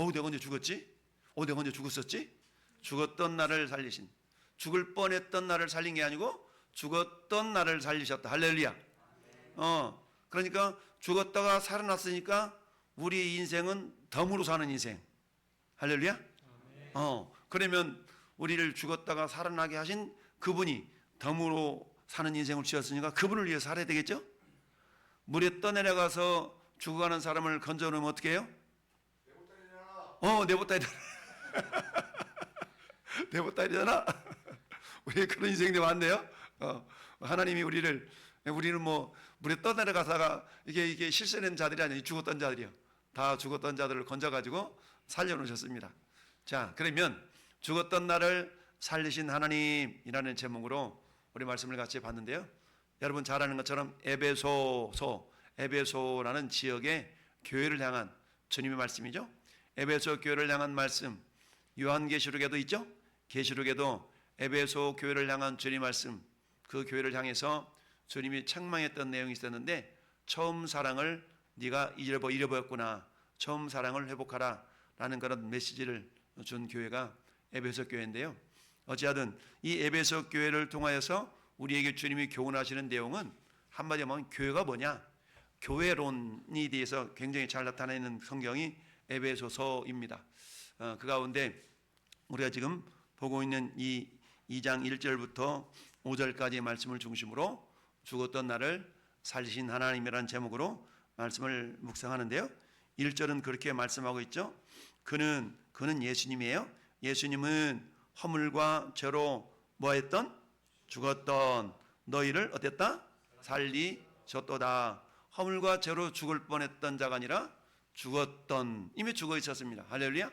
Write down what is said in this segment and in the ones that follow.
내가 언제 죽었지? 내가 언제 죽었었지? 죽었던 나를 살리신, 죽을 뻔했던 나를 살린 게 아니고 죽었던 나를 살리셨다. 할렐루야. 그러니까 죽었다가 살아났으니까 우리 인생은 덤으로 사는 인생. 할렐루야. 그러면 우리를 죽었다가 살아나게 하신 그분이 덤으로 사는 인생을 주셨으니까 그분을 위해서 살아야 되겠죠? 물에 떠내려가서 죽어가는 사람을 건져놓으면 어떻게 해요? 내보따리잖아. 내보따리잖아. 우리 그런 인생들이 많네요. 하나님이 우리는 뭐 물에 떠내려가다가 이게 실세된 자들이 아니에요. 죽었던 자들이요. 다 죽었던 자들을 건져가지고 살려놓으셨습니다. 자, 그러면 죽었던 나를 살리신 하나님이라는 제목으로 우리 말씀을 같이 봤는데요. 여러분 잘 아는 것처럼 에베소라는 지역의 교회를 향한 주님의 말씀이죠. 에베소 교회를 향한 말씀, 요한계시록에도 있죠. 계시록에도 에베소 교회를 향한 주님의 말씀, 그 교회를 향해서 주님이 책망했던 내용이 있었는데, 처음 사랑을 네가 잃어버렸구나, 처음 사랑을 회복하라 라는 그런 메시지를 준 교회가 에베소 교회인데요. 어찌하든 이 에베소 교회를 통하여서 우리에게 주님이 교훈하시는 내용은 한마디로 하면 교회가 뭐냐, 교회론에 대해서 굉장히 잘 나타내는 성경이 에베소서입니다. 그 가운데 우리가 지금 보고 있는 이 2장 1절부터 5절까지의 말씀을 중심으로 죽었던 나를 살리신 하나님이라는 제목으로 말씀을 묵상하는데요. 1절은 그렇게 말씀하고 있죠. 그는 예수님이에요. 예수님은 허물과 죄로 뭐했던? 죽었던 너희를 어땠다? 살리셨도다. 허물과 죄로 죽을 뻔했던 자가 아니라 죽었던, 이미 죽어 있었습니다. 할렐루야.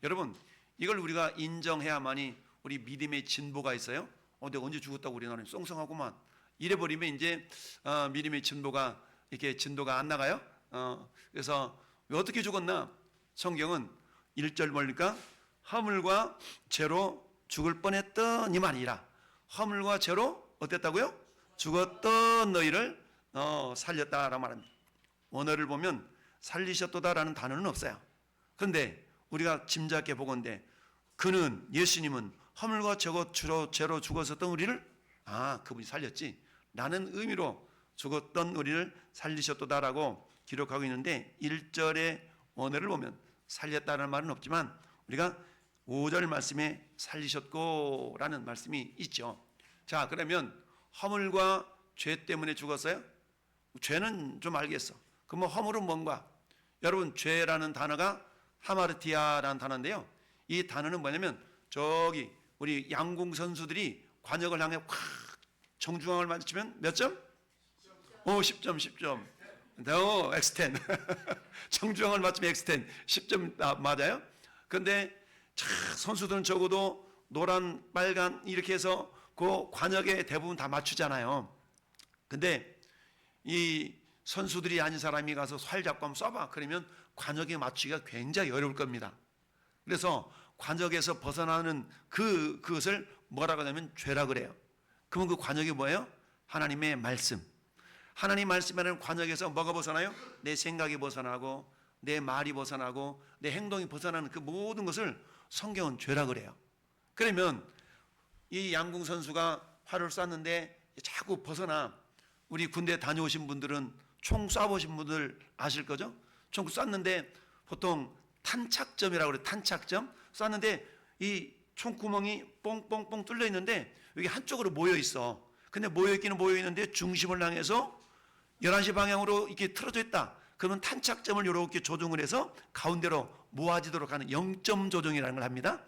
여러분, 이걸 우리가 인정해야만이 우리 믿음의 진보가 있어요. 내가 언제 죽었다고 우리 나라는 썽썽하구만. 이래버리면 이제 믿음의 진보가 이렇게 진도가 안 나가요. 그래서 왜 어떻게 죽었나? 성경은 1절 보니까 허물과 죄로 죽을 뻔했던 이만이라. 허물과 죄로 어땠다고요? 죽었던 너희를 살렸다라고 말합니다. 원어를 보면 살리셨도다라는 단어는 없어요. 그런데 우리가 짐작해 보건대 그는, 예수님은 허물과 죄로 죽었었던 우리를 그분이 살렸지 라는 의미로 죽었던 우리를 살리셨도다라고 기록하고 있는데, 1절의 원어를 보면 살렸다는 말은 없지만 우리가 5절 말씀에 살리셨고라는 말씀이 있죠. 자, 그러면 허물과 죄 때문에 죽었어요? 죄는 좀 알겠어. 그럼 허물은 뭔가? 여러분, 죄라는 단어가 하마르티아라는 단어인데요. 이 단어는 뭐냐면 저기 우리 양궁 선수들이 관역을 향해 확 정중앙을 맞추면 몇 점? 10점. X10. 정중앙을 맞추면 X10. 10점 맞아요? 그런데 선수들은 적어도 노란, 빨간 이렇게 해서 그 관역에 대부분 다 맞추잖아요. 근데 이 선수들이 아닌 사람이 가서 활 잡고 한번 쏴봐. 그러면 관역에 맞추기가 굉장히 어려울 겁니다. 그래서 관역에서 벗어나는 그것을 뭐라고 하냐면 죄라 그래요. 그러면 그 관역이 뭐예요? 하나님의 말씀. 하나님 말씀이라는 관역에서 뭐가 벗어나요? 내 생각이 벗어나고 내 말이 벗어나고 내 행동이 벗어나는 그 모든 것을 성경은 죄라 그래요. 그러면 이 양궁 선수가 활을 쐈는데 자꾸 벗어나. 우리 군대 다녀오신 분들은 총 쏴보신 분들 아실 거죠? 총 쐈는데 보통 탄착점이라고 그래요. 탄착점. 쐈는데 이 총구멍이 뽕뽕뽕 뚫려 있는데 여기 한쪽으로 모여 있어. 근데 모여있기는 모여있는데 중심을 향해서 11시 방향으로 이렇게 틀어져 있다. 그러면 탄착점을 이렇게 조정을 해서 가운데로 모아지도록 하는 0점 조정이라는 걸 합니다.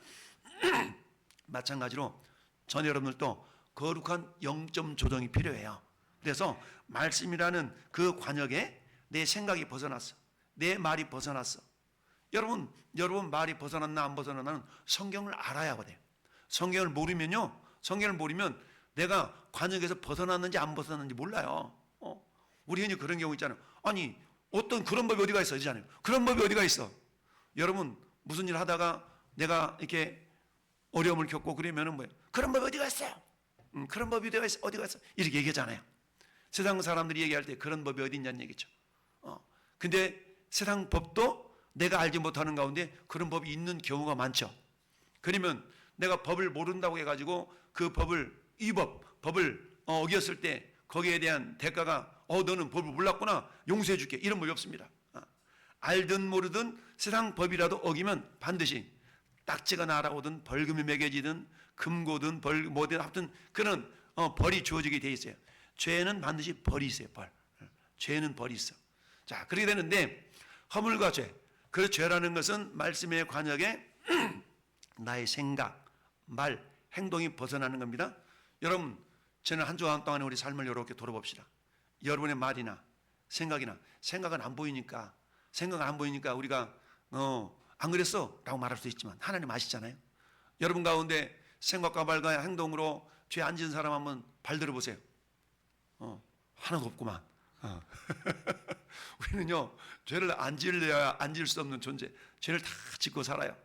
마찬가지로 전 여러분들도 거룩한 0점 조정이 필요해요. 그래서 말씀이라는 그 관역에 내 생각이 벗어났어. 내 말이 벗어났어. 여러분 말이 벗어났나 안 벗어났나는 성경을 알아야 돼요. 성경을 모르면 내가 관역에서 벗어났는지 안 벗어났는지 몰라요. 우리 흔히 그런 경우 있잖아요. 아니, 어떤 그런 법이 어디가 있어? 이잖아요. 그런 법이 어디가 있어? 여러분, 무슨 일 하다가 내가 이렇게 어려움을 겪고 그러면은 뭐예요? 그런 법이 어디가 있어요? 그런 법이 어디가 있어? 이렇게 얘기하잖아요. 세상 사람들이 얘기할 때 그런 법이 어디 있냐는 얘기죠. 근데 세상 법도 내가 알지 못하는 가운데 그런 법이 있는 경우가 많죠. 그러면 내가 법을 모른다고 해가지고 그 법을 어겼을 때 거기에 대한 대가가 너는 법을 몰랐구나, 용서해 줄게, 이런 법이 없습니다. 알든 모르든 세상 법이라도 어기면 반드시 딱지가 날아오든 벌금이 매겨지든 금고든 뭐든 하여튼 그런 벌이 주어지게 돼 있어요. 죄는 반드시 벌이 있어요. 죄는 벌이 있어. 자, 그렇게 되는데 허물과 죄, 그 죄라는 것은 말씀의 관역에 나의 생각, 말, 행동이 벗어나는 겁니다. 여러분, 저는 한 주간 동안에 우리 삶을 이렇게 돌아봅시다. 여러분의 말이나 생각은 안 보이니까 우리가 안 그랬어 라고 말할 수 있지만 하나님 아시잖아요. 여러분 가운데 생각과 말과 행동으로 죄 안 지은 사람 한번 발 들어보세요. 하나도 없구만. 우리는요, 죄를 안 지으려야 안 지을 수 없는 존재, 죄를 다 짓고 살아요.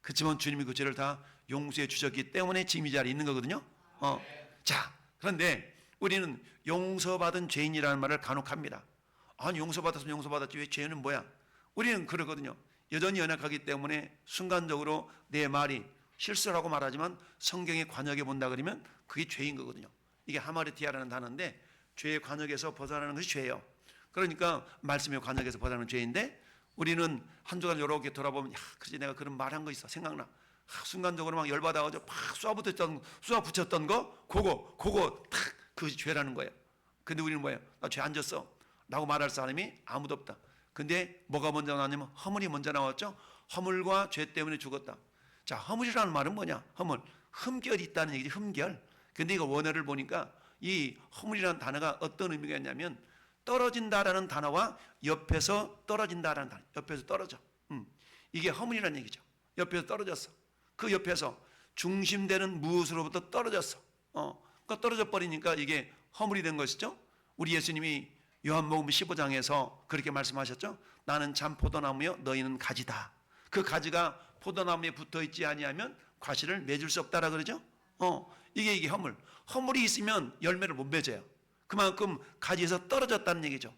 그렇지만 주님이 그 죄를 다 용서해 주셨기 때문에 지금 이 자리에 있는 거거든요. 자, 그런데 우리는 용서받은 죄인이라는 말을 간혹 합니다. 아니, 용서받았으면 용서받았지 왜 죄는 뭐야? 우리는 그러거든요. 여전히 연약하기 때문에 순간적으로 내 말이 실수라고 말하지만 성경의 관역에 본다 그러면 그게 죄인 거거든요. 이게 하마르티아라는 단어인데 죄의 관역에서 벗어나는 것이 죄예요. 그러니까 말씀의 관역에서 벗어나는 죄인데 우리는 한 주간 이렇게 돌아보면 그렇지 내가 그런 말한 거 있어 생각나. 순간적으로 막 열받아가지고 팍 쏘아 붙였던 거 그거 탁 그것이 죄라는 거예요. 근데 우리는 뭐예요? 나 죄 안 졌어 라고 말할 사람이 아무도 없다. 근데 뭐가 먼저 나왔냐면 허물이 먼저 나왔죠. 허물과 죄 때문에 죽었다. 자, 허물이라는 말은 뭐냐? 흠결이 있다는 얘기지, 흠결. 근데 이거 원어를 보니까 이 허물이라는 단어가 어떤 의미가 있냐면 떨어진다라는 단어와 옆에서 떨어진다라는 단어, 옆에서 떨어져. 이게 허물이라는 얘기죠. 옆에서 떨어졌어. 그 옆에서 중심되는 무엇으로부터 떨어졌어. 그러니까 떨어져 버리니까 이게 허물이 된 것이죠. 우리 예수님이 요한복음 15장에서 그렇게 말씀하셨죠. 나는 참 포도나무여 너희는 가지다. 그 가지가 포도나무에 붙어 있지 아니하면 과실을 맺을 수 없다라 그러죠. 이게 허물이 있으면 열매를 못 맺어요. 그만큼 가지에서 떨어졌다는 얘기죠.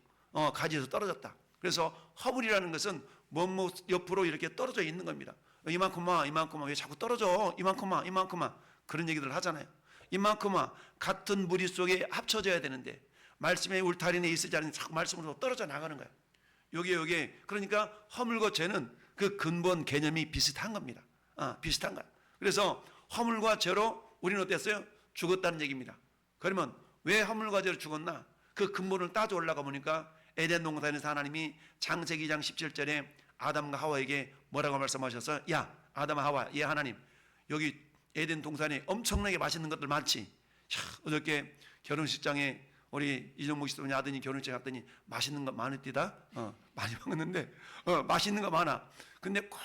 가지에서 떨어졌다. 그래서 허물이라는 것은 뭐뭐 옆으로 이렇게 떨어져 있는 겁니다. 이만큼만 왜 자꾸 떨어져? 이만큼만 그런 얘기들 하잖아요. 이만큼만 같은 무리 속에 합쳐져야 되는데 말씀의 울타리 내에 있지 않은 자꾸 말씀으로 떨어져 나가는 거예요. 요게 그러니까 허물과 죄는 그 근본 개념이 비슷한 겁니다. 비슷한 거야. 그래서 허물과 죄로 우리는 어땠어요? 죽었다는 얘기입니다. 그러면 왜 허물과 죄로 죽었나? 그 근본을 따져 올라가 보니까 에덴 동산에서 하나님이 창세기 2장 17절에 아담과 하와에게 뭐라고 말씀하셨어요? 야, 아담아 하와, 예 하나님, 여기 에덴 동산에 엄청나게 맛있는 것들 많지. 어저께 결혼식장에 우리 이종목 씨도 아드님 결혼식 갔더니 맛있는 거 많으디다. 많이 먹었는데 맛있는 거 많아. 근데 꼭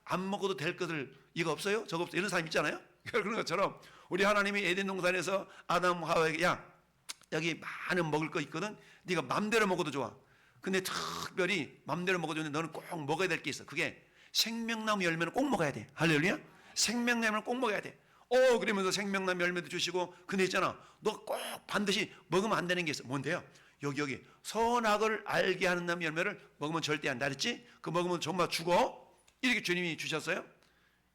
안 먹어도 될 것들 이거 없어요? 저거 없어요? 이런 사람 있잖아요. 그런 것처럼 우리 하나님이 에덴 동산에서 아담 하와에게 야, 여기 많은 먹을 거 있거든. 네가 맘대로 먹어도 좋아. 근데 특별히 맘대로 먹어도 좋은데 너는 꼭 먹어야 될 게 있어. 그게 생명나무 열매는 꼭 먹어야 돼. 할렐루야. 생명나무는 꼭 먹어야 돼. 그러면서 생명나무 열매도 주시고, 근데 있잖아, 너 꼭 반드시 먹으면 안 되는 게 있어. 뭔데요? 여기 선악을 알게 하는 나무 열매를 먹으면 절대 안 돼. 알았지? 그 먹으면 정말 죽어. 이렇게 주님이 주셨어요.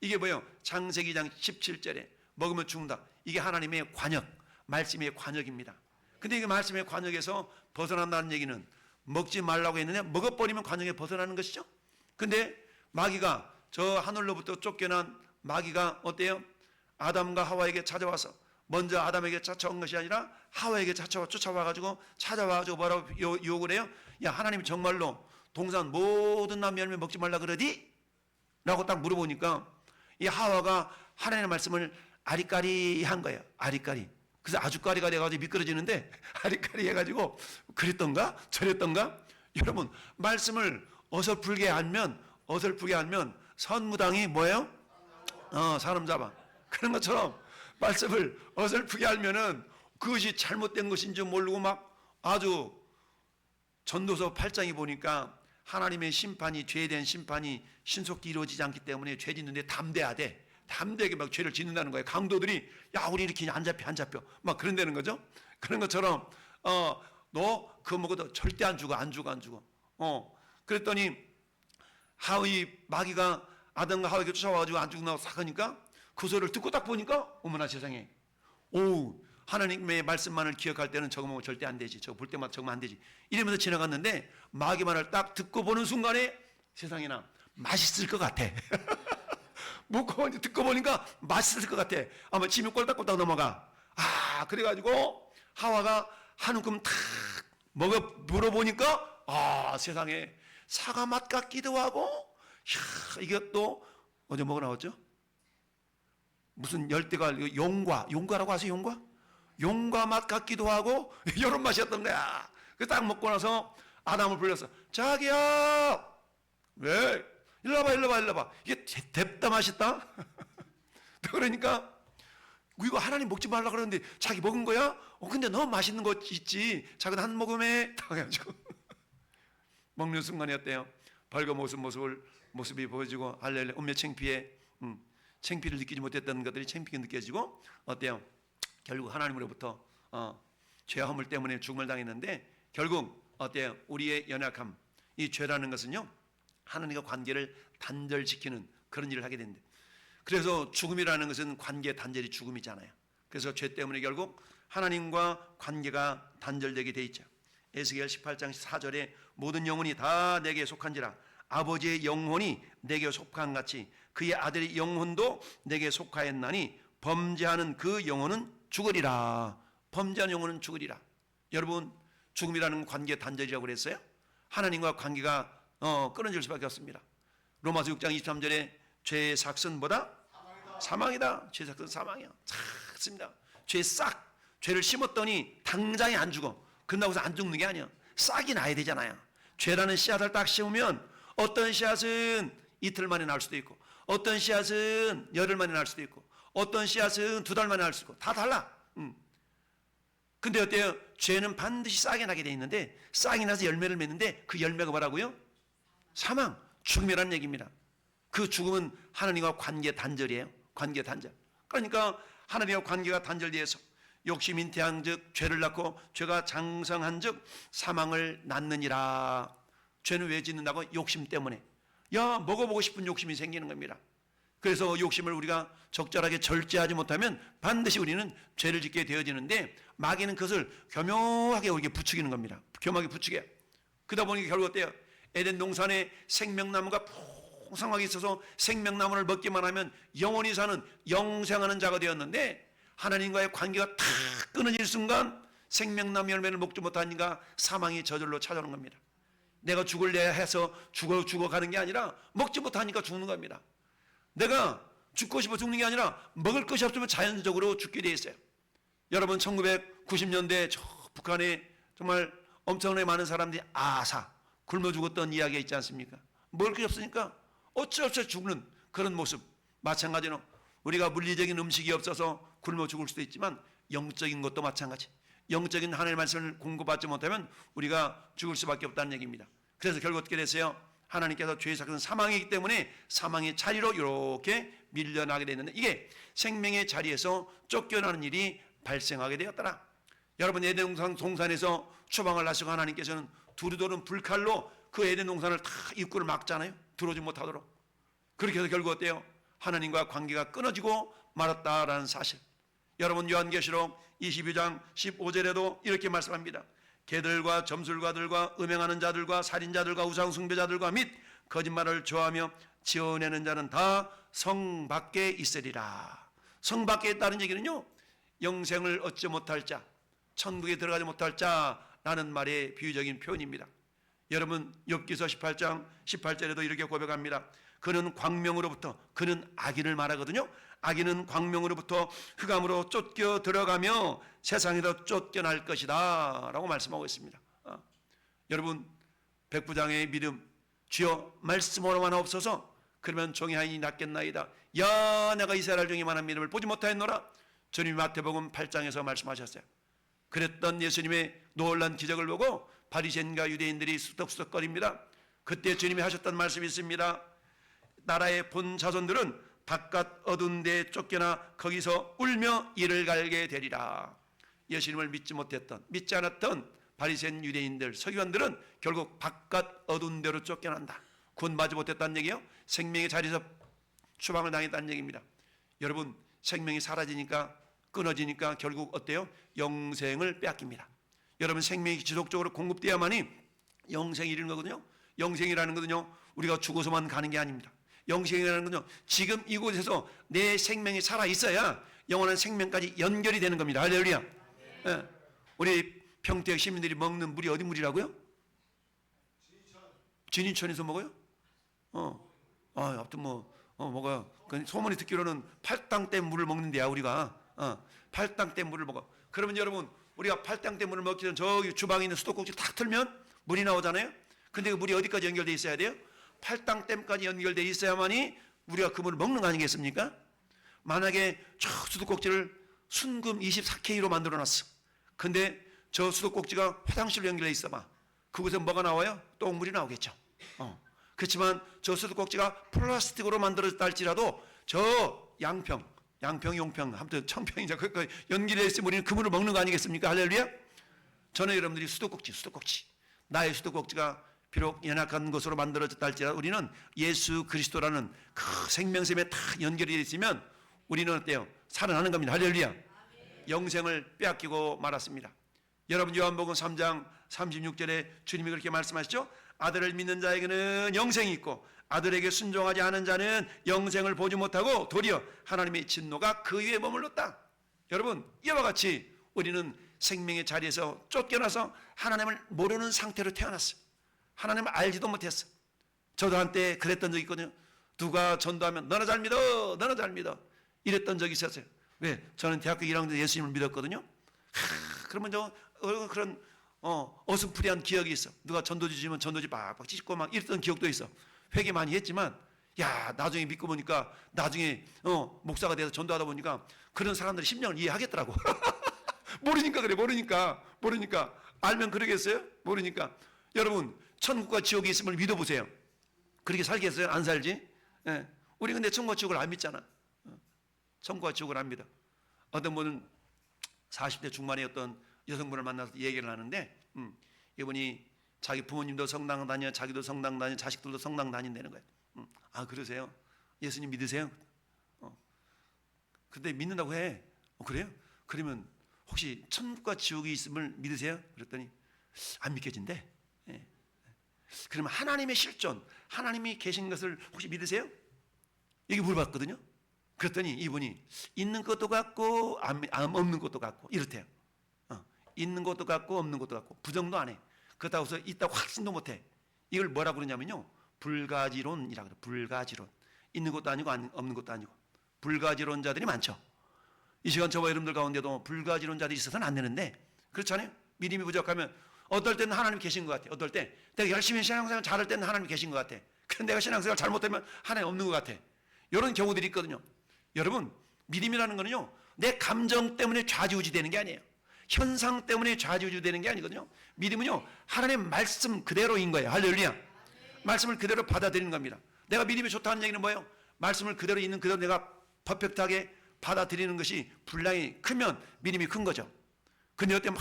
이게 뭐예요? 창세기 2장 17절에 먹으면 죽는다. 이게 하나님의 관역, 말씀의 관역입니다. 근데 이게 말씀의 관역에서 벗어난다는 얘기는 먹지 말라고 했느냐? 먹어버리면 관역에 벗어나는 것이죠. 근데 마귀가, 저 하늘로부터 쫓겨난 마귀가 어때요? 아담과 하와에게 찾아와서, 먼저 아담에게 쫓아온 것이 아니라 하와에게 쫓아와가지고 뭐라고 욕을 해요? 야, 하나님이 정말로 동산 모든 나무 열매 먹지 말라 그러디? 라고 딱 물어보니까 이 하와가 하나님의 말씀을 아리까리 한 거예요. 아리까리. 그래서 아주까리가 돼가지고 미끄러지는데 아리까리 해가지고 그랬던가 저랬던가. 여러분, 말씀을 어설프게 알면 선무당이 뭐예요? 사람 잡아. 그런 것처럼 말씀을 어설프게 알면은 그것이 잘못된 것인 줄 모르고 막 아주, 전도서 8장에 보니까 하나님의 심판이, 죄에 대한 심판이 신속히 이루어지지 않기 때문에 죄 짓는데 담대하대. 담대하게 막 죄를 짓는다는 거예요. 강도들이 야, 우리 이렇게 안 잡혀 막 그런다는 거죠. 그런 것처럼 너 그거 먹어도 절대 안 죽어. 그랬더니 하위 마귀가 아담과 하와에게 쫓아와가지고 안 죽는다고 싹 하니까 그 소리를 듣고 딱 보니까 어머나 세상에, 오, 하나님의 말씀만을 기억할 때는 저거 먹으면 절대 안 되지, 저거 볼 때마다 저거 안 되지 이러면서 지나갔는데 마귀 말을 딱 듣고 보는 순간에 세상에나 맛있을 것 같아. 묵고 듣고 보니까 맛있을 것 같아. 아마 침이 꼴딱꼴딱 넘어가. 아, 그래가지고 하와가 한 움큼 탁 먹어 물어보니까 아, 세상에 사과 맛 같기도 하고, 이야, 이게 또 어제 뭐가 나왔죠? 무슨 열대가 용과라고 아세요? 용과 맛 같기도 하고 이런 맛이었던 거야. 그 딱 먹고 나서 아담을 불렀어. 자기야, 왜? 일로 와봐. 이게 뎁다 맛있다. 그러니까 이거 하나님 먹지 말라 그러는데 자기 먹은 거야? 근데 너무 맛있는 거 있지. 자기는 한 모금에 당해가지고 먹는 순간이 어때요? 벌거벗은 모습이 보여지고 할렐루야, 음메 창피해. 창피를 느끼지 못했던 것들이 창피가 느껴지고 어때요? 결국 하나님으로부터 죄함을 때문에 죽음을 당했는데 결국 어때요? 우리의 연약함, 이 죄라는 것은요, 하나님과 관계를 단절시키는 그런 일을 하게 된대. 그래서 죽음이라는 것은 관계 단절이 죽음이잖아요. 그래서 죄 때문에 결국 하나님과 관계가 단절되게 돼 있죠. 에스겔 18장 4절에 모든 영혼이 다 내게 속한지라 아버지의 영혼이 내게 속한 같이 그의 아들의 영혼도 내게 속하였나니 범죄하는 그 영혼은 죽으리라. 범죄하는 영혼은 죽으리라. 여러분, 죽음이라는 관계 단절이라고 그랬어요. 하나님과 관계가 끊어질 수밖에 없습니다. 로마서 6장 23절에 죄의 삭은 뭐다? 사망이다. 죄의 삭은 사망이야. 맞습니다. 죄를 심었더니 당장에 안 죽어. 그런다고 해서 안 죽는 게 아니야. 싹이 나야 되잖아요. 죄라는 씨앗을 딱 심으면 어떤 씨앗은 이틀 만에 날 수도 있고, 어떤 씨앗은 열흘 만에 날 수도 있고, 어떤 씨앗은 2달 만에 날 수도 있고, 다 달라. 근데 어때요? 죄는 반드시 싹이 나게 돼 있는데, 싹이 나서 열매를 맺는데 그 열매가 뭐라고요? 사망, 죽음이라는 얘기입니다. 그 죽음은 하나님과 관계 단절이에요. 관계 단절. 그러니까 하나님과 관계가 단절되어서 욕심 잉태한즉 죄를 낳고 죄가 장성한즉 사망을 낳느니라. 죄는 왜 짓는다고? 욕심 때문에. 먹어보고 싶은 욕심이 생기는 겁니다. 그래서 욕심을 우리가 적절하게 절제하지 못하면 반드시 우리는 죄를 짓게 되어지는데, 마귀는 그것을 교묘하게 우리에게 부추기는 겁니다. 교묘하게 부추겨. 그러다 보니까 결국 어때요? 에덴 동산에 생명나무가 풍성하게 있어서 생명나무를 먹기만 하면 영원히 사는 영생하는 자가 되었는데, 하나님과의 관계가 탁 끊어질 순간 생명나무 열매를 먹지 못하니까 사망이 저절로 찾아오는 겁니다. 내가 죽을래 해서 죽어가는 게 아니라 먹지 못하니까 죽는 겁니다. 내가 죽고 싶어 죽는 게 아니라 먹을 것이 없으면 자연적으로 죽게 돼 있어요. 여러분, 1990년대 저 북한에 정말 엄청나게 많은 사람들이 굶어 죽었던 이야기가 있지 않습니까? 먹을 것이 없으니까 어쩔 수 없이 죽는 그런 모습. 마찬가지로 우리가 물리적인 음식이 없어서 굶어 죽을 수도 있지만 영적인 것도 마찬가지. 영적인 하나님의 말씀을 공급받지 못하면 우리가 죽을 수밖에 없다는 얘기입니다. 그래서 결국 어떻게 됐어요? 하나님께서 죄의 삭은 사망이기 때문에 사망의 자리로 이렇게 밀려나게 됐는데, 이게 생명의 자리에서 쫓겨나는 일이 발생하게 되었더라. 여러분, 에덴 동산에서 추방을 하시고 하나님께서는 두루도는 불칼로 그 에덴 동산을 다 입구를 막잖아요. 들어오지 못하도록. 그렇게 해서 결국 어때요? 하나님과 관계가 끊어지고 말았다라는 사실. 여러분, 요한계시록 22장 15절에도 이렇게 말씀합니다. 개들과 점술가들과 음행하는 자들과 살인자들과 우상숭배자들과 및 거짓말을 좋아하며 지어내는 자는 다 성 밖에 있으리라. 성 밖에 있다는 얘기는요, 영생을 얻지 못할 자, 천국에 들어가지 못할 자라는 말의 비유적인 표현입니다. 여러분, 욥기서 18장 18절에도 이렇게 고백합니다. 그는 광명으로부터, 그는 악인을 말하거든요. 악인은 광명으로부터 흑암으로 쫓겨 들어가며 세상에서 쫓겨날 것이다 라고 말씀하고 있습니다. 여러분, 백부장의 믿음, 주여 말씀으로만 없어서 그러면 종의 하인이 낫겠나이다. 야, 내가 이스라엘 중에 많은 믿음을 보지 못하였노라. 주님이 마태복음 8장에서 말씀하셨어요. 그랬던 예수님의 놀란 기적을 보고 바리새인과 유대인들이 수덕수덕거립니다. 그때 주님이 하셨던 말씀이 있습니다. 나라의 본 자손들은 바깥 어두운 데에 쫓겨나 거기서 울며 이를 갈게 되리라. 예수님을 믿지 않았던 바리새인 유대인들, 서기관들은 결국 바깥 어두운 데로 쫓겨난다. 구원받지 못했다는 얘기예요. 생명의 자리에서 추방을 당했다는 얘기입니다. 여러분, 생명이 사라지니까, 끊어지니까 결국 어때요? 영생을 빼앗깁니다. 여러분, 생명이 지속적으로 공급돼야만이 영생이 이르는 거거든요. 영생이라는 것은요, 우리가 죽어서만 가는 게 아닙니다. 영생이라는 것은요, 지금 이곳에서 내 생명이 살아있어야 영원한 생명까지 연결이 되는 겁니다. 할렐루야. 예. 우리 평택 시민들이 먹는 물이 어디 물이라고요? 진인천에서 먹어요? 아무튼 먹어요. 소문이 듣기로는 팔당댐 물을 먹는데야, 우리가. 팔당댐 물을 먹어. 그러면 여러분, 우리가 팔당댐 물을 먹기 전에 저기 주방에 있는 수도꼭지를 탁 틀면 물이 나오잖아요? 근데 그 물이 어디까지 연결되어 있어야 돼요? 팔당댐까지 연결되어 있어야만이 우리가 그 물을 먹는 거 아니겠습니까? 만약에 저 수도꼭지를 순금 24K로 만들어 놨어. 근데 저 수도꼭지가 화장실로 연결되어 있어 봐. 그곳에 뭐가 나와요? 똥물이 나오겠죠. 그렇지만 저 수도꼭지가 플라스틱으로 만들어졌다 할지라도 저 양평, 용평, 아무튼 청평이죠. 그 연결되어 있으면 우리는 그 물을 먹는 거 아니겠습니까? 할렐루야. 저는 여러분들이 수도꼭지. 나의 수도꼭지가 비록 연약한 것으로 만들어졌다 할지라도 우리는 예수 그리스도라는 그 생명샘에 다 연결이 되어 있으면 우리는 어때요? 살아나는 겁니다. 할렐루야. 영생을 빼앗기고 말았습니다. 여러분, 요한복음 3장 36절에 주님이 그렇게 말씀하시죠? 아들을 믿는 자에게는 영생이 있고 아들에게 순종하지 않은 자는 영생을 보지 못하고 도리어 하나님의 진노가 그 위에 머물렀다. 여러분, 이와 같이 우리는 생명의 자리에서 쫓겨나서 하나님을 모르는 상태로 태어났어요. 하나님을 알지도 못했어. 저도 한때 그랬던 적이 있거든요. 누가 전도하면 너나 잘 믿어, 너나 잘 믿어, 이랬던 적이 있었어요. 왜? 저는 대학교 1학년 때 예수님을 믿었거든요. 그러면 그런 어슴푸레한 기억이 있어. 누가 전도지 주면 전도지 빡빡 찢고 막 이랬던 기억도 있어. 회개 많이 했지만, 야, 나중에 믿고 보니까, 나중에 목사가 돼서 전도하다 보니까 그런 사람들의 심령을 이해하겠더라고. 모르니까 그래. 모르니까 알면 그러겠어요? 모르니까. 여러분, 천국과 지옥이 있음을 믿어보세요. 그렇게 살겠어요? 안 살지? 예. 우리 근데 천국과 지옥을 안 믿잖아. 천국과 지옥을 안 믿어. 어떤 분은 40대 중반에 어떤 여성분을 만나서 얘기를 하는데, 이분이 자기 부모님도 성당 다녀, 자기도 성당 다녀, 자식들도 성당 다닌다는 거예요. 아, 그러세요? 예수님 믿으세요? 근데 믿는다고 해. 그래요? 그러면 혹시 천국과 지옥이 있음을 믿으세요? 그랬더니 안 믿겨진대. 예. 그러면 하나님의 실존, 하나님이 계신 것을 혹시 믿으세요? 이게 물어봤거든요. 그랬더니 이분이 있는 것도 같고 없는 것도 같고 이렇대요. 있는 것도 같고 없는 것도 같고 부정도 안 해. 그렇다고 해서 있다고 확신도 못 해. 이걸 뭐라고 그러냐면요, 불가지론이라고 그래요. 불가지론. 있는 것도 아니고 없는 것도 아니고 불가지론자들이 많죠. 이 시간 저와 여러분들 가운데도 불가지론자들이 있어서는 안 되는데, 그렇잖아요. 믿음이 부족하면 어떨 때는 하나님 계신 것 같아. 어떨 때 내가 열심히 신앙생활 잘할 때는 하나님 계신 것 같아. 근데 내가 신앙생활 잘못하면 하나님 없는 것 같아. 이런 경우들이 있거든요. 여러분, 믿음이라는 거는요, 내 감정 때문에 좌지우지 되는 게 아니에요. 현상 때문에 좌지우지 되는 게 아니거든요. 믿음은요, 하나님의 말씀 그대로인 거예요. 할렐루야. 말씀을 그대로 받아들이는 겁니다. 내가 믿음이 좋다는 얘기는 뭐예요? 말씀을 그대로 있는 그대로 내가 퍼펙트하게 받아들이는 것이 분량이 크면 믿음이 큰 거죠. 근데 어때 막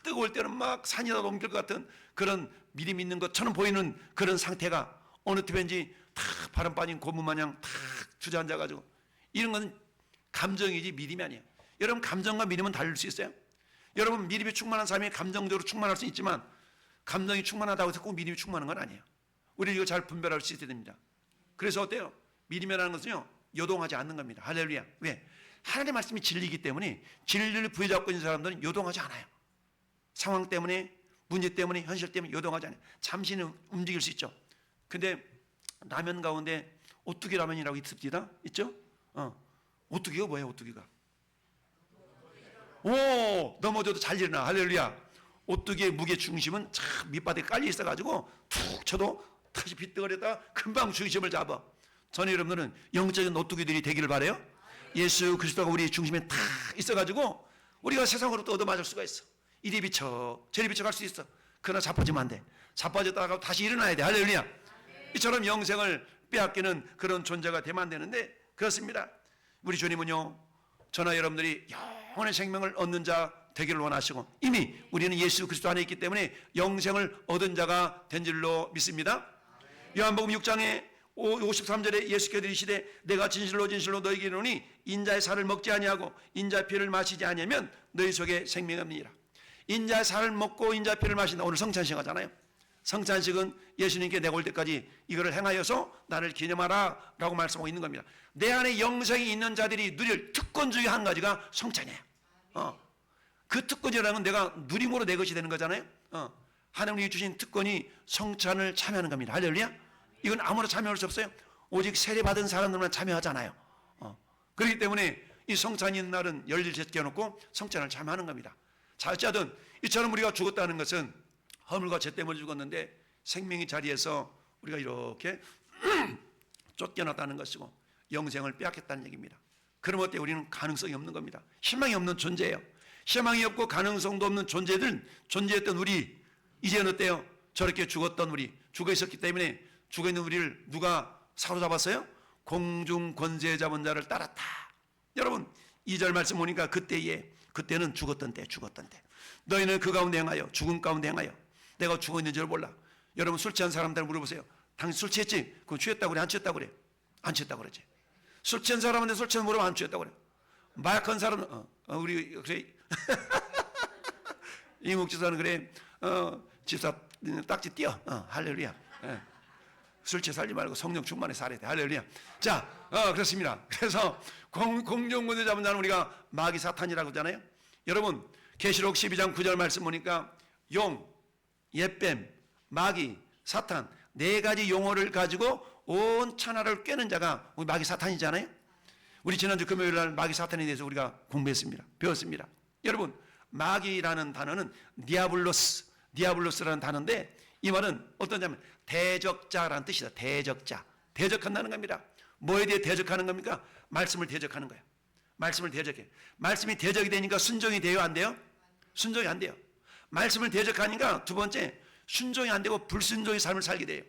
뜨거울 때는 막 산이나 넘길 것 같은 그런 믿음 있는 것처럼 보이는 그런 상태가 어느 때인지 다 바람 빠진 고무 마냥 다 주저앉아가지고, 이런 건 감정이지 믿음이 아니에요. 여러분, 감정과 믿음은 다를 수 있어요. 여러분, 믿음이 충만한 사람이 감정적으로 충만할 수 있지만 감정이 충만하다고 해서 꼭 믿음이 충만한 건 아니에요. 우리 이거 잘 분별할 수 있어야 됩니다. 그래서 어때요? 믿음이라는 것은요, 요동하지 않는 겁니다. 할렐루야. 왜? 하나님의 말씀이 진리이기 때문에 진리를 부여잡고 있는 사람들은 요동하지 않아요. 상황 때문에, 문제 때문에, 현실 때문에 요동하지 않아요. 잠시는 움직일 수 있죠. 근데 라면 가운데 오뚜기 라면이라고 있습니다. 있죠? 오뚜기가 뭐예요? 오뚜기가 넘어져도 잘 일어나. 할렐루야. 오뚜기의 무게 중심은 참 밑바닥에 깔려 있어가지고 툭 쳐도 다시 빗덩어리에다가 금방 중심을 잡아. 저는 여러분들은 영적인 오뚜기들이 되기를 바라요. 예수 그리스도가 우리 중심에 다 있어가지고 우리가 세상으로부터 얻어맞을 수가 있어. 이리 비쳐 저리 비쳐 갈 수 있어. 그러나 자빠지면 안 돼. 자빠졌다가 다시 일어나야 돼. 할렐루야. 이처럼 영생을 빼앗기는 그런 존재가 되면 안 되는데, 그렇습니다. 우리 주님은요, 저나 여러분들이 영원의 생명을 얻는 자 되기를 원하시고, 이미 우리는 예수 그리스도 안에 있기 때문에 영생을 얻은 자가 된 줄로 믿습니다. 요한복음 6장에 53절에 예수께서 이르시되 내가 진실로 진실로 너희에게 이르노니 인자의 살을 먹지 아니하고 인자의 피를 마시지 아니하면 너희 속에 생명이 없느니라. 인자의 살을 먹고 인자의 피를 마신다. 오늘 성찬식 하잖아요. 성찬식은 예수님께 내가 올 때까지 이거를 행하여서 나를 기념하라 라고 말씀하고 있는 겁니다. 내 안에 영생이 있는 자들이 누릴 특권 중에 한 가지가 성찬이에요. 그 특권이라는 건 내가 누림으로 내 것이 되는 거잖아요. 하나님이 주신 특권이 성찬을 참여하는 겁니다. 할렐루야. 이건 아무나 참여할 수 없어요. 오직 세례받은 사람들만 참여하잖아요. 그렇기 때문에 이 성찬이 있는 날은 열일 제껴놓고 성찬을 참여하는 겁니다. 자, 어쨌든 이처럼 우리가 죽었다는 것은 허물과 죄 때문에 죽었는데 생명의 자리에서 우리가 이렇게 쫓겨났다는 것이고 영생을 빼앗겼다는 얘기입니다. 그럼 어때? 우리는 가능성이 없는 겁니다. 희망이 없는 존재예요. 희망이 없고 가능성도 없는 존재였던 우리, 이제는 어때요? 저렇게 죽었던 우리, 죽어 있었기 때문에 죽어 있는 우리를 누가 사로잡았어요? 공중 권세 잡은 자를 따랐다. 여러분 2절 말씀 보니까 그때는 죽었던 때. 너희는 그 가운데 행하여 죽은 가운데 행하여 내가 죽어 있는 줄 몰라. 여러분 술 취한 사람들 물어보세요. 당신 술 취했지? 그럼 취했다고 그래? 안 취했다고 그래? 안 취했다고 그러지. 술 취한 사람한테 술 취한 물어보면 안 취했다고 그래. 마약한 사람은 우리 그래 이국 지사는 그래 집사 딱지 띄어. 할렐루야. 술 취해 살지 말고 성령 충만해 살아야 돼. 할렐루야. 자, 그렇습니다. 그래서 공중권세 잡은 자는 우리가 마귀 사탄이라고 하잖아요. 여러분 계시록 12장 9절 말씀 보니까 용, 옛뱀, 마귀, 사탄 네 가지 용어를 가지고 온 천하를 꿰는 자가 우리 마귀 사탄이잖아요. 우리 지난주 금요일 날 마귀 사탄에 대해서 우리가 공부했습니다. 배웠습니다. 여러분 마귀라는 단어는 디아블로스라는 단어인데 이 말은 어떤 자면 대적자라는 뜻이다. 대적자. 대적한다는 겁니다. 뭐에 대해 대적하는 겁니까? 말씀을 대적하는 거예요. 말씀을 대적해. 말씀이 대적이 되니까 순종이 돼요? 안 돼요? 순종이 안 돼요. 말씀을 대적하니까 두 번째 순종이 안 되고 불순종의 삶을 살게 돼요.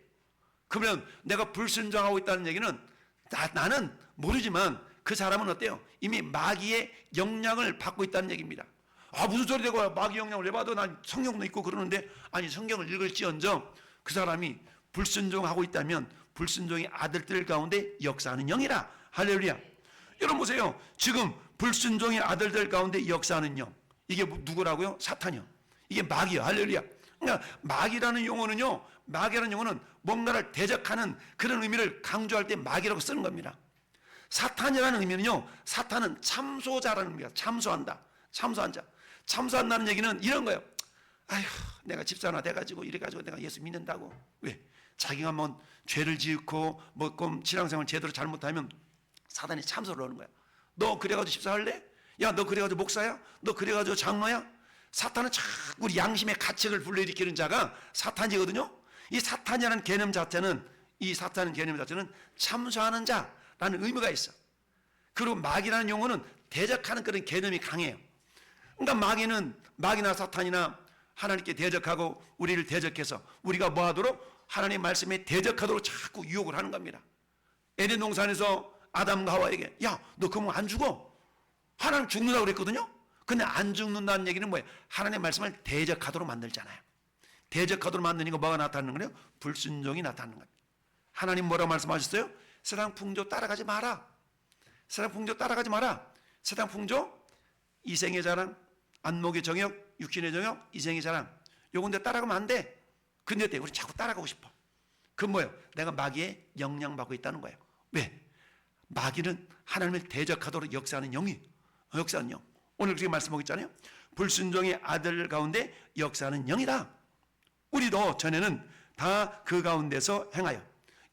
그러면 내가 불순종하고 있다는 얘기는 나는 모르지만 그 사람은 어때요? 이미 마귀의 영향을 받고 있다는 얘기입니다. 무슨 소리 되고 마귀 영향을 왜 받아? 난 성경도 있고 그러는데 아니 성경을 읽을지언정 그 사람이 불순종하고 있다면 불순종의 아들들 가운데 역사하는 영이라. 할렐루야. 여러분 보세요. 지금 불순종의 아들들 가운데 역사하는 영. 이게 누구라고요? 사탄이요. 이게 마귀요. 할렐루야. 그러니까 마귀라는 용어는 뭔가를 대적하는 그런 의미를 강조할 때 마귀라고 쓰는 겁니다. 사탄이라는 의미는요. 사탄은 참소자라는 의미가 참소한다. 참소한 자. 참소한다는 얘기는 이런 거예요. 아휴, 내가 집사나 돼가지고 이래가지고 내가 예수 믿는다고. 왜? 자기가 뭐 죄를 지었고 뭐 신앙생활 제대로 잘못하면 사단이 참소를 하는 거야. 너 그래가지고 집사할래? 야, 너 그래가지고 목사야? 너 그래가지고 장로야? 사탄은 자꾸 우리 양심의 가책을 불러일으키는 자가 사탄이거든요. 이 사탄이라는 개념 자체는 참소하는 자라는 의미가 있어. 그리고 마귀라는 용어는 대적하는 그런 개념이 강해요. 그러니까 마귀나 사탄이나 하나님께 대적하고 우리를 대적해서 우리가 뭐 하도록? 하나님 말씀에 대적하도록 자꾸 유혹을 하는 겁니다. 에덴 동산에서 아담과 하와에게 야, 너 그러면 안 죽어. 하나님 죽는다고 그랬거든요. 근데 안 죽는다는 얘기는 뭐예요? 하나님의 말씀을 대적하도록 만들잖아요. 대적하도록 만드니까 뭐가 나타나는 거예요? 불순종이 나타나는 거예요. 하나님 뭐라고 말씀하셨어요? 세상 풍조 따라가지 마라. 세상 풍조 따라가지 마라. 세상 풍조, 이생의 자랑, 안목의 정욕, 육신의 정욕, 이생의 자랑. 요건데 따라가면 안 돼. 근데 우리 자꾸 따라가고 싶어. 그건 뭐예요? 내가 마귀의 영향받고 있다는 거예요. 왜? 마귀는 하나님을 대적하도록 역사하는 영이, 역사하는 영. 오늘 그렇게 말씀하고 있잖아요. 불순종의 아들 가운데 역사하는 영이다. 우리도 전에는 다 그 가운데서 행하여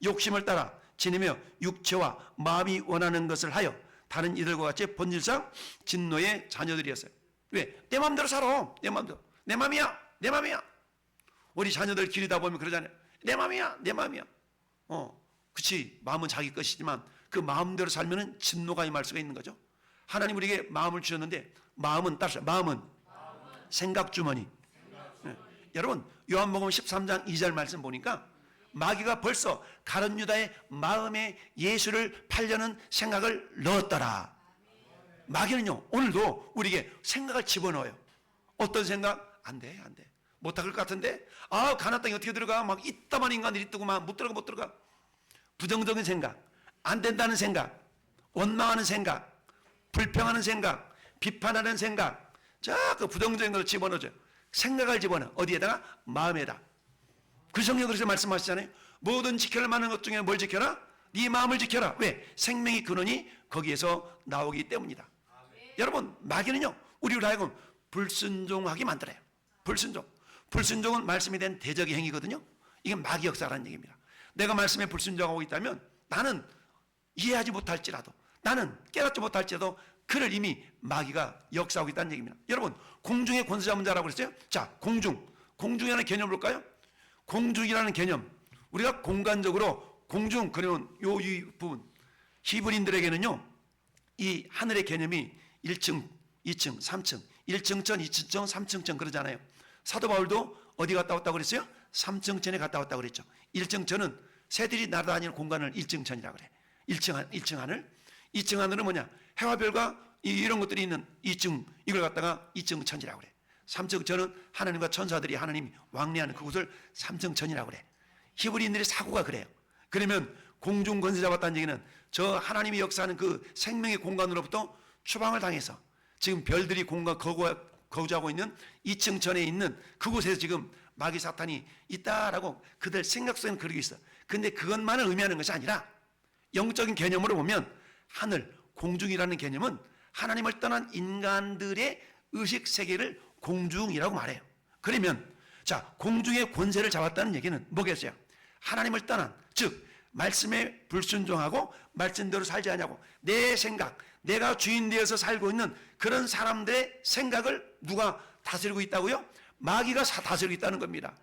욕심을 따라 지니며 육체와 마음이 원하는 것을 하여 다른 이들과 같이 본질상 진노의 자녀들이었어요. 왜? 내 마음대로 살아. 내 마음대로. 내 마음이야. 내 마음이야. 우리 자녀들 기르다 보면 그러잖아요. 내 마음이야. 내 마음이야. 그치. 마음은 자기 것이지만 그 마음대로 살면은 진노가 임할 수가 있는 거죠. 하나님 우리에게 마음을 주셨는데 마음은 따르세요. 마음은 생각 주머니. 네. 여러분 요한복음 13장 2절 말씀 보니까 마귀가 벌써 가룟 유다의 마음에 예수를 팔려는 생각을 넣었더라. 마귀는요 오늘도 우리에게 생각을 집어넣어요. 어떤 생각? 안 돼. 못할 것 같은데, 아, 가나안 땅에 어떻게 들어가? 막 이따만 인간들이 뜨고 막 못 들어가. 부정적인 생각, 안 된다는 생각, 원망하는 생각, 불평하는 생각, 비판하는 생각, 자꾸 부정적인 걸 집어넣어줘요. 생각을 집어넣어. 어디에다가? 마음에다. 그 성경 그래서 말씀하시잖아요. 모든 지켜야 하는 것 중에 뭘 지켜라? 네 마음을 지켜라. 왜? 생명의 근원이 거기에서 나오기 때문이다. 여러분, 마귀는요, 우리로 하여금 불순종하게 만들어요. 불순종은 말씀에 대한 대적의 행위거든요. 이게 마귀 역사라는 얘기입니다. 내가 말씀에 불순종하고 있다면 나는 이해하지 못할지라도, 나는 깨닫지 못할지라도 그를 이미 마귀가 역사하고 있다는 얘기입니다. 여러분, 공중의 권세 잡은 자라고 그랬어요. 자, 공중이라는 개념을 볼까요? 공중이라는 개념, 우리가 공간적으로 공중, 그러면 이 부분, 히브리인들에게는요, 이 하늘의 개념이 1층, 2층, 3층, 1층천, 2층천, 3층천 그러잖아요. 사도 바울도 어디 갔다 왔다고 그랬어요? 3층천에 갔다 왔다고 그랬죠. 1층천은 새들이 날아다니는 공간을 1층천이라고 그래. 1층 하늘. 2층 하늘은 뭐냐? 해와 별과 이런 것들이 있는 2층, 이걸 갖다가 2층천이라고 그래. 3층천은 하나님과 천사들이 하나님이 왕래하는 그곳을 3층천이라고 그래. 히브리인들의 사고가 그래요. 그러면 공중 권세 잡았다는 얘기는 저 하나님이 역사하는 그 생명의 공간으로부터 추방을 당해서 지금 별들이 거주하고 있는 2층천에 있는 그곳에서 지금 마귀 사탄이 있다라고 그들 생각 속에는 그러고 있어. 근데 그것만을 의미하는 것이 아니라 영적인 개념으로 보면 하늘, 공중이라는 개념은 하나님을 떠난 인간들의 의식 세계를 공중이라고 말해요. 그러면 자, 공중의 권세를 잡았다는 얘기는 뭐겠어요? 하나님을 떠난, 즉 말씀에 불순종하고 말씀대로 살지 않냐고 내 생각, 내가 주인 되어서 살고 있는 그런 사람들의 생각을 누가 다스리고 있다고요? 마귀가 다스리고 있다는 겁니다.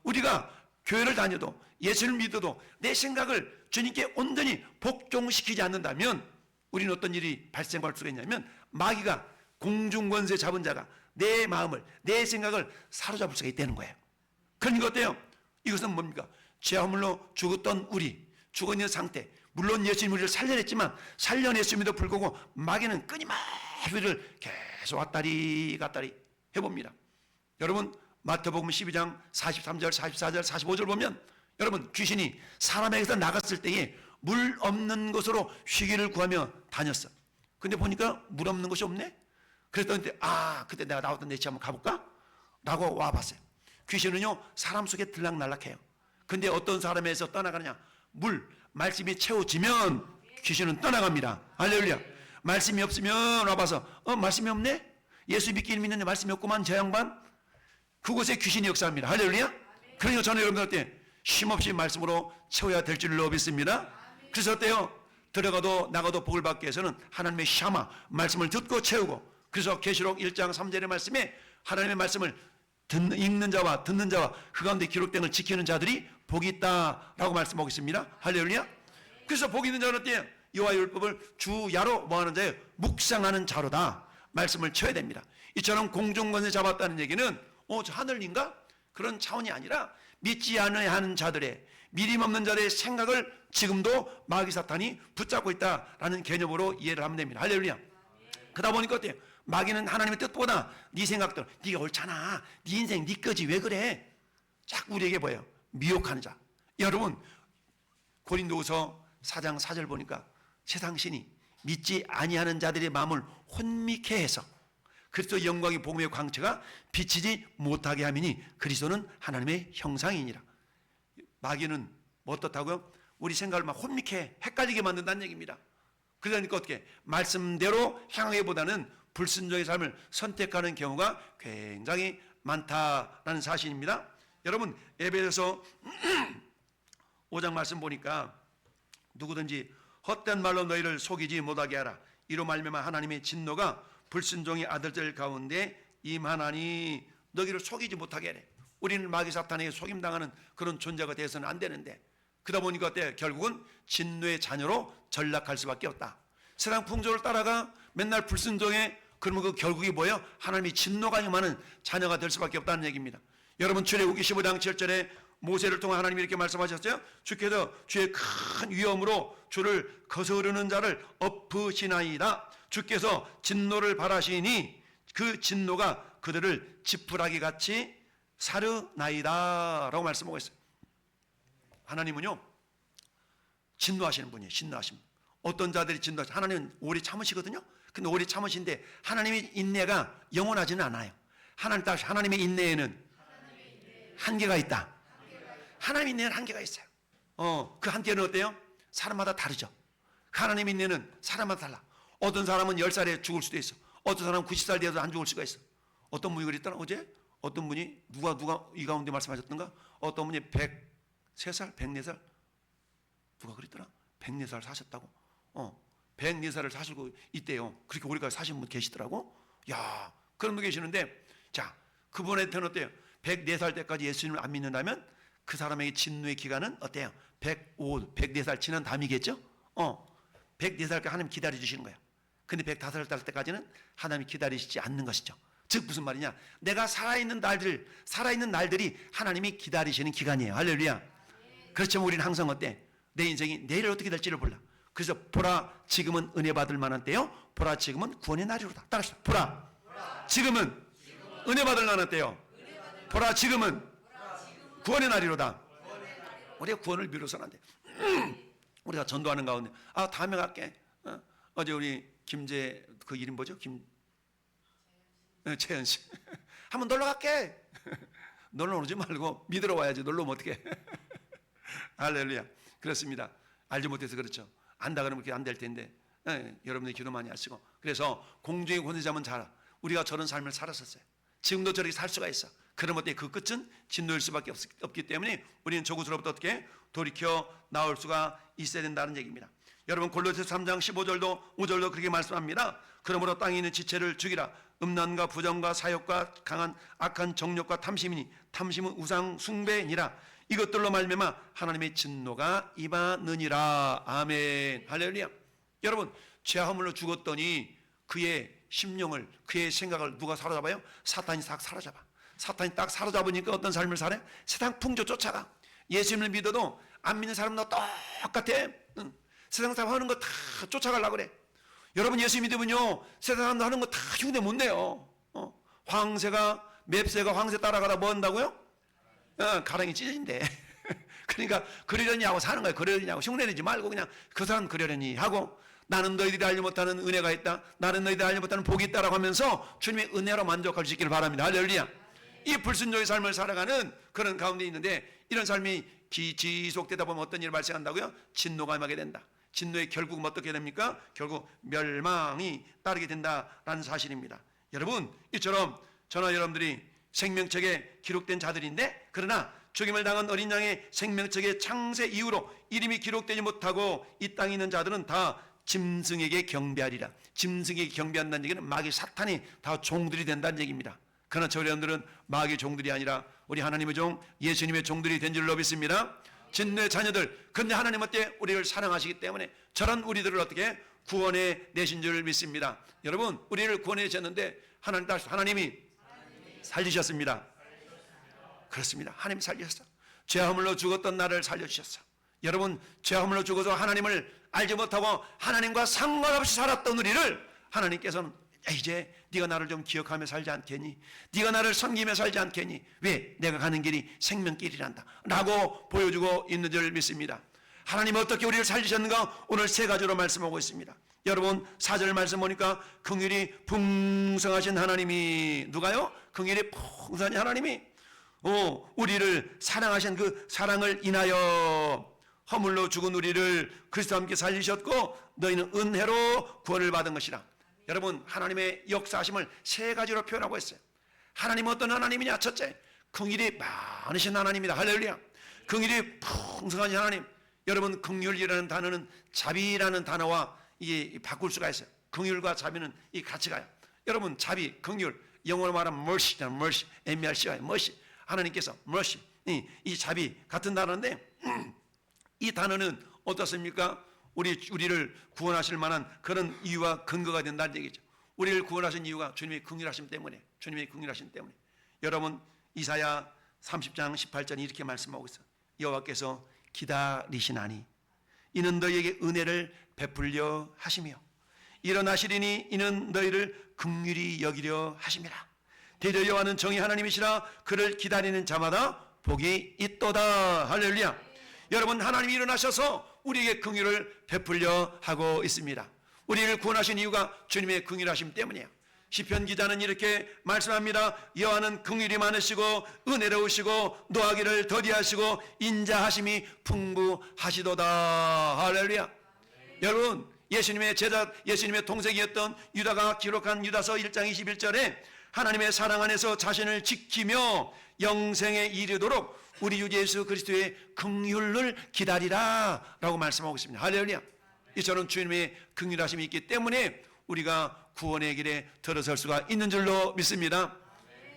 우리가 교회를 다녀도 예수를 믿어도 내 생각을 주님께 온전히 복종시키지 않는다면 우리는 어떤 일이 발생할 수가 있냐면 마귀가 공중권세 잡은 자가 내 마음을, 내 생각을 사로잡을 수가 있다는 거예요. 그러니까 어때요? 이것은 뭡니까? 죄화물로 죽었던 우리, 죽어있는 상태, 물론 예수님 우리를 살려냈지만 살려냈음에도 불구하고 마귀는 끊임없이 우리를 계속 왔다리 갔다리 해봅니다. 여러분, 마태복음 12장 43절, 44절, 45절 보면 여러분, 귀신이 사람에게서 나갔을 때에 물 없는 곳으로 쉬기를 구하며 다녔어. 근데 보니까 물 없는 곳이 없네? 그랬더니 그때 내가 나왔던 데 한번 가볼까? 라고 와봤어요. 귀신은요, 사람 속에 들락날락해요. 근데 어떤 사람에서 떠나가느냐? 말씀이 채워지면 귀신은 떠나갑니다. 할렐루야. 말씀이 없으면 와봐서 말씀이 없네? 예수 믿기는 믿는데 말씀이 없구만 저 양반? 그곳에 귀신이 역사합니다. 할렐루야. 그러니까 저는 여러분들한테 쉼없이 말씀으로 채워야 될 줄로 믿습니다. 그래서 어때요? 들어가도 나가도 복을 받기 위해서는 하나님의 샤마 말씀을 듣고 채우고, 그래서 계시록 1장 3절의 말씀에 하나님의 말씀을 읽는 자와 듣는 자와 그 가운데 기록된 걸 지키는 자들이 복이 있다라고 말씀하고 있습니다. 할렐루야. 그래서 복이 있는 자는 어때요? 여호와의 율법을 주야로 뭐하는 자예요? 묵상하는 자로다. 말씀을 쳐야 됩니다. 이처럼 공중권세 잡았다는 얘기는 저 하늘인가? 그런 차원이 아니라 믿지 않아야 하는 자들의, 믿음 없는 자들의 생각을 지금도 마귀 사탄이 붙잡고 있다라는 개념으로 이해를 하면 됩니다. 할렐루야. 그러다 보니까 어때요? 마귀는 하나님의 뜻보다 네 생각들, 네가 옳잖아, 네 인생 네 거지 왜 그래? 자꾸 우리에게 뭐예요? 미혹하는 자. 여러분, 고린도후서 4장 4절 보니까 세상 신이 믿지 아니하는 자들의 마음을 혼미케 해서 그리스도의 영광의 복음의 광채가 비치지 못하게 하미니 그리스도는 하나님의 형상이니라. 마귀는 뭐 어떻다고요? 우리 생각을 막 혼미케 헷갈리게 만든다는 얘기입니다. 그러니까 어떻게? 말씀대로 향하기보다는 불순종의 삶을 선택하는 경우가 굉장히 많다라는 사실입니다. 여러분, 에베소서 5장 말씀 보니까 누구든지 헛된 말로 너희를 속이지 못하게 하라. 이로 말미암아 하나님의 진노가 불순종의 아들들 가운데 임하나니 너희를 속이지 못하게 하래. 우리는 마귀 사탄에게 속임당하는 그런 존재가 되어서는 안 되는데, 그러다 보니까 어때? 결국은 진노의 자녀로 전락할 수밖에 없다. 세상 풍조를 따라가 맨날 불순종해. 그러면 그 결국이 뭐예요? 하나님이 진노가 임하는 자녀가 될 수밖에 없다는 얘기입니다. 여러분, 출애굽기 15장 7절에 모세를 통해 하나님이 이렇게 말씀하셨어요. 주께서 주의 큰 위엄으로 주를 거스르는 자를 엎으시나이다. 주께서 진노를 바라시니 그 진노가 그들을 지푸라기 같이 사르나이다라고 말씀하고 있어요. 하나님은요 진노하시는 분이에요. 진노하시는 분. 어떤 자들이 진노하시는, 하나님은 오래 참으시거든요. 근데 오래 참으신데 하나님의 인내가 영원하지는 않아요. 하나님의 인내에는 한계가 있다. 하나님의 인내는 한계가 있어요. 그 한계는 어때요? 사람마다 다르죠. 하나님의 인내는 사람마다 달라. 어떤 사람은 10살에 죽을 수도 있어. 어떤 사람은 90살 되어도 안 죽을 수가 있어. 어떤 분이 그랬더라 어제? 어떤 분이 누가 이 가운데 말씀하셨던가? 어떤 분이 103살, 104살 누가 그랬더라? 104살 사셨다고. 104살을 사시고 있대요. 그렇게 오래까지 사신 분 계시더라고. 야, 그런 분 계시는데, 자, 그분한테는 어때요? 104살 때까지 예수님을 안 믿는다면 그 사람에게 진노의 기간은 어때요? 104살 지난 다음이겠죠? 104살까지 하나님 기다려 주시는 거예요. 근데 105살 때까지는 하나님이 기다리시지 않는 것이죠. 즉 무슨 말이냐? 내가 살아있는 날들이 하나님이 기다리시는 기간이에요. 할렐루야. 그렇지만 우리는 항상 어때? 내 인생이 내일 어떻게 될지를 몰라. 그래서 보라 지금은 은혜 받을 만한 때요. 보라 지금은 구원의 날이로다. 따라서 보라 지금은 은혜 받을 만한 때요. 보라 지금은 구원의 날이로다. 우리가 구원을 미뤄서는 안 돼. 우리가 전도하는 가운데 다음에 갈게. 어제 우리 김재 그 이름 뭐죠? 채연 씨 한번 놀러 갈게. 놀러 오지 말고 믿으러 와야지. 놀러 오면 어떡해. 할렐루야. 그렇습니다. 알지 못해서 그렇죠. 안다 그러면 그게 안 될 텐데. 여러분들이 기도 많이 하시고. 그래서 공중의 권세자면 잘 우리가 저런 삶을 살았었어요. 지금도 저렇게 살 수가 있어. 그러면 그 끝은 진노일 수밖에 없기 때문에 우리는 저곳으로부터 어떻게 돌이켜 나올 수가 있어야 된다는 얘기입니다. 여러분 골로새서 3장 5절도 그렇게 말씀합니다. 그러므로 땅에 있는 지체를 죽이라. 음란과 부정과 사욕과 강한 악한 정욕과 탐심이니 탐심은 우상 숭배니라. 이것들로 말미암아 하나님의 진노가 임하느니라. 아멘. 할렐루야. 여러분 죄함으로 죽었더니 그의 심령을 그의 생각을 누가 사로잡아요? 사탄이 딱 사로잡아. 사탄이 딱 사로잡으니까 어떤 삶을 살아요? 세상 풍조 쫓아가. 예수님을 믿어도 안 믿는 사람도 똑같아. 세상 사람 하는 거 다 쫓아가려고 그래. 여러분 예수 믿으면요 세상 사람도 하는 거 다 흉내 못 내요. 맵새가 황새 따라가다 뭐 한다고요? 가랑이 찢어진대. 그러니까 그러려니 하고 사는 거예요. 그러려니 하고 흉내내지 말고 그냥 그 사람 그러려니 하고 나는 너희들이 알지 못하는 은혜가 있다. 나는 너희들이 알지 못하는 복이 있다라고 하면서 주님의 은혜로 만족할 수 있기를 바랍니다. 할렐루야. 이 불순종의 삶을 살아가는 그런 가운데 있는데 이런 삶이 지속되다 보면 어떤 일이 발생한다고요? 진노가 임하게 된다. 진노의 결국은 어떻게 됩니까? 결국 멸망이 따르게 된다라는 사실입니다. 여러분 이처럼 저나 여러분들이 생명책에 기록된 자들인데 그러나 죽임을 당한 어린 양의 생명책의 창세 이후로 이름이 기록되지 못하고 이 땅에 있는 자들은 다 짐승에게 경배하리라. 짐승에게 경배한다는 얘기는 마귀 사탄이 다 종들이 된다는 얘기입니다. 그러나 저희 여러분들은 마귀의 종들이 아니라 우리 하나님의 종 예수님의 종들이 된 줄로 믿습니다. 진노의 자녀들. 그런데 하나님 어때? 우리를 사랑하시기 때문에 저런 우리들을 어떻게 구원해 내신 줄 믿습니다. 여러분 우리를 구원해 주셨는데 하나님이 살리셨습니다. 그렇습니다. 하나님 살리셨어. 죄함으로 죽었던 나를 살려주셨어. 여러분 죄함으로 죽어서 하나님을 알지 못하고 하나님과 상관없이 살았던 우리를 하나님께서는 이제 네가 나를 좀 기억하며 살지 않겠니? 네가 나를 섬기며 살지 않겠니? 왜? 내가 가는 길이 생명길이란다 라고 보여주고 있는 줄 믿습니다. 하나님 어떻게 우리를 살리셨는가? 오늘 세 가지로 말씀하고 있습니다. 여러분 4절 말씀 보니까 긍휼이 풍성하신 하나님이 누가요? 긍휼이 풍성한 하나님이 우리를 사랑하신 그 사랑을 인하여 허물로 죽은 우리를 그리스도와 함께 살리셨고 너희는 은혜로 구원을 받은 것이라. 여러분 하나님의 역사하심을 세 가지로 표현하고 있어요. 하나님은 어떤 하나님이냐? 첫째, 긍휼이 많으신 하나님이다. 할렐루야. 긍휼이 풍성한 하나님. 여러분 긍휼이라는 단어는 자비라는 단어와 이게 바꿀 수가 있어요. 긍휼과 자비는 이 같이 가요. 여러분 자비, 긍휼, 영어로 말하면 mercy잖아요. mercy, M-E-R-C가 mercy. 하나님께서 mercy, 이 자비 같은 단어인데 이 단어는 어떻습니까? 우리를 구원하실 만한 그런 이유와 근거가 된다는 얘기죠. 우리를 구원하신 이유가 주님의 긍휼하심 때문에, 주님의 긍휼하심 때문에. 여러분 이사야 30장 18절이 이렇게 말씀하고 있어요. 여호와께서 기다리시나니 이는 너희에게 은혜를 베풀려 하시며 일어나시리니 이는 너희를 긍휼히 여기려 하심이라. 대저 여호와는 정의 하나님이시라. 그를 기다리는 자마다 복이 있도다. 할렐루야. 여러분, 하나님이 일어나셔서 우리에게 긍휼을 베풀려 하고 있습니다. 우리를 구원하신 이유가 주님의 긍휼하심 때문이에요. 시편 기자는 이렇게 말씀합니다. 여호와는 긍휼이 많으시고 은혜로우시고 노하기를 더디하시고 인자하심이 풍부하시도다. 할렐루야. 여러분, 예수님의 제자, 예수님의 동생이었던 유다가 기록한 유다서 1장 21절에 하나님의 사랑 안에서 자신을 지키며 영생에 이르도록 우리 주 예수 그리스도의 긍휼을 기다리라 라고 말씀하고 있습니다. 할렐루야. 이처럼 주님의 긍휼하심이 있기 때문에 우리가 구원의 길에 들어설 수가 있는 줄로 믿습니다.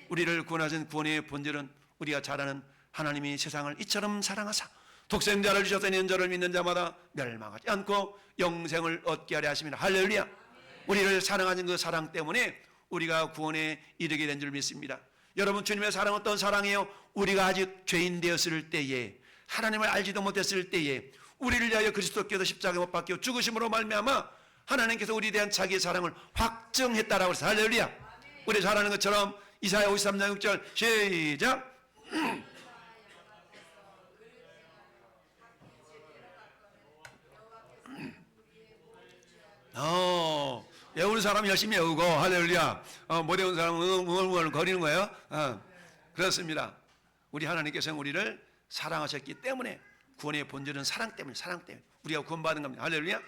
우리를 구원하신 구원의 본질은 우리가 잘 아는 하나님이 세상을 이처럼 사랑하사 독생자를 주셔서 있는 저를 믿는 자마다 멸망하지 않고 영생을 얻게 하려 하십니다. 할렐루야. 우리를 사랑하는 그 사랑 때문에 우리가 구원에 이르게 된 줄 믿습니다. 여러분, 주님의 사랑은 어떤 사랑이에요? 우리가 아직 죄인 되었을 때에, 하나님을 알지도 못했을 때에 우리를 위하여 그리스도께서 십자가에 못 박혀 죽으심으로 말미암아 하나님께서 우리에 대한 자기의 사랑을 확증했다라고 해서 할렐루야. 우리 잘 아는 것처럼 이사야 53장 6절 시작. 외우는 사람 열심히 외우고 할렐루야. 못 외우는 사람은 응얼응얼 거리는 거예요. 그렇습니다. 우리 하나님께서는 우리를 사랑하셨기 때문에, 구원의 본질은 사랑 때문에, 사랑 때문에 우리가 구원받은 겁니다. 할렐루야.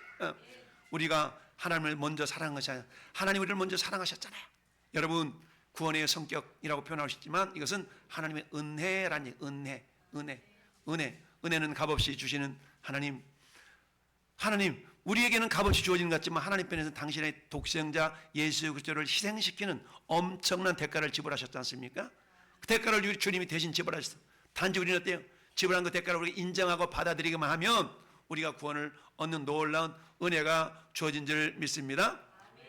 우리가 하나님을 먼저 사랑한 것이 아니라 하나님 우리를 먼저 사랑하셨잖아요. 여러분, 구원의 성격이라고 표현하셨지만 이것은 하나님의 은혜라는 얘기. 은혜는 값없이 주시는 하나님. 우리에게는 값없이 주어지는 것 같지만 하나님 편에서는 당신의 독생자 예수 그리스도를 희생시키는 엄청난 대가를 지불하셨지 않습니까? 그 대가를 주님이 대신 지불하셨어요. 단지 우리는 어때요? 지불한 그 대가를 우리가 인정하고 받아들이기만 하면 우리가 구원을 얻는 놀라운 은혜가 주어진 줄 믿습니다.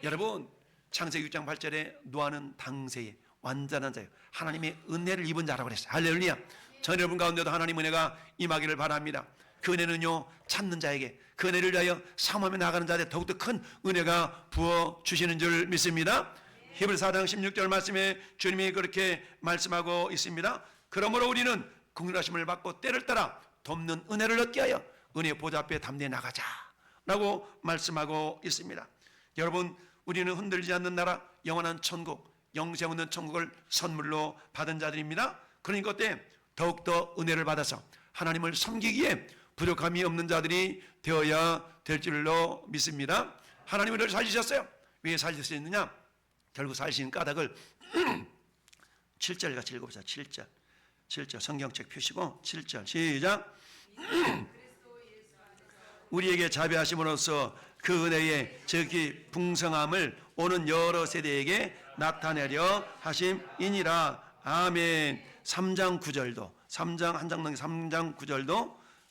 여러분, 창세기 6장 8절에 노아는 당세에 완전한 자예요. 하나님의 은혜를 입은 자라고 그랬어요. 할렐루야. 전 여러분 가운데도 하나님 은혜가 임하기를 바랍니다. 그 은혜는요, 찾는 자에게, 그 은혜를 위하여 삼하며 나가는 자에게 더욱더 큰 은혜가 부어주시는 줄 믿습니다. 히브리서 4장 16절 말씀에 주님이 그렇게 말씀하고 있습니다. 그러므로 우리는 긍휼하심을 받고 때를 따라 돕는 은혜를 얻게 하여 은혜 보좌 앞에 담대히 나가자 라고 말씀하고 있습니다. 여러분, 우리는 흔들리지 않는 나라, 영원한 천국, 영생 없는 천국을 선물로 받은 자들입니다. 그러니까 그때 더욱더 은혜를 받아서 하나님을 섬기기에 부족함이 없는 자들이 되어야 될 줄로 믿습니다. 하나님 우리를 살리셨어요. 왜 살리셨느냐? 결국 살리신 까닭을 7절 같이 읽어보자. 7절 성경책 펴시고 7절 시작. 우리에게 자비하심으로써 그 은혜의 즉기 풍성함을 오는 여러 세대에게 나타내려 하심이니라. 아멘. 3장 9절도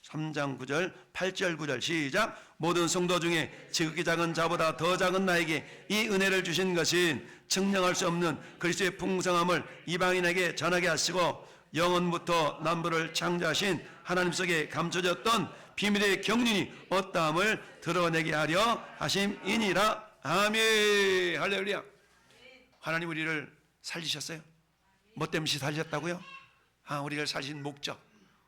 3장 9절 8절 9절 시작. 모든 성도 중에 지극히 작은 자보다 더 작은 나에게 이 은혜를 주신 것은 측량할 수 없는 그리스도의 풍성함을 이방인에게 전하게 하시고 영원부터 만물을 창조하신 하나님 속에 감춰졌던 비밀의 경륜이 어떠함을 드러내게 하려 하심이니라. 아멘. 할렐루야. 하나님 우리를 살리셨어요. 뭐 때문에 살리셨다고요? 우리를 살리신 목적,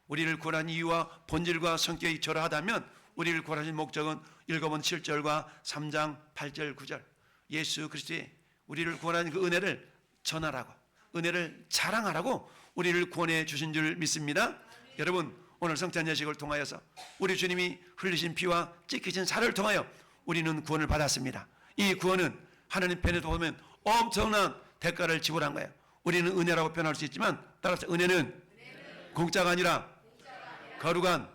우리를 구원한 이유와 본질과 성격이 저러하다면 우리를 구원하신 목적은 읽어본 7절과 3장 8절 9절 예수 그리스도의 우리를 구원한 그 은혜를 전하라고, 은혜를 자랑하라고 우리를 구원해 주신 줄 믿습니다. 여러분, 오늘 성찬 예식을 통하여서 우리 주님이 흘리신 피와 찢기신 살을 통하여 우리는 구원을 받았습니다. 이 구원은 하나님 편에서 보면 엄청난 대가를 지불한 거예요. 우리는 은혜라고 표현할 수 있지만 따라서 은혜는 공짜가 아니라 거룩한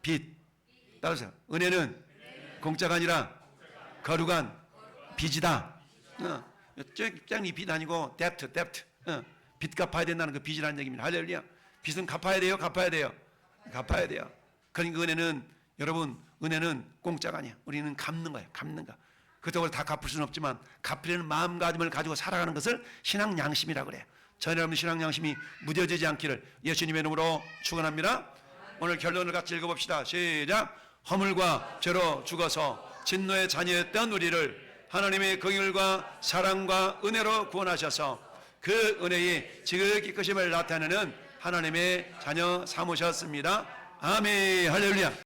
빚. 따라서 은혜는 공짜가 아니라 거룩한 빚이다. 이 빚 아니고 데프트. 빚 갚아야 된다는 그 빚이라는 얘기입니다. 할렐루야. 빚은 갚아야 돼요. 갚아야 돼요. 그러니까 은혜는, 여러분, 은혜는 공짜가 아니야. 우리는 갚는 거예요. 그렇다고 다 갚을 수는 없지만 갚으려는 마음가짐을 가지고 살아가는 것을 신앙 양심이라고 그래요. 저희 여러분 신앙 양심이 무뎌지지 않기를 예수님의 이름으로 축원합니다. 오늘 결론을 같이 읽어봅시다. 시작. 허물과 죄로 죽어서 진노의 자녀였던 우리를 하나님의 긍휼과 사랑과 은혜로 구원하셔서 그 은혜의 지극히 크심을 나타내는 하나님의 자녀 삼으셨습니다. 아멘. 할렐루야.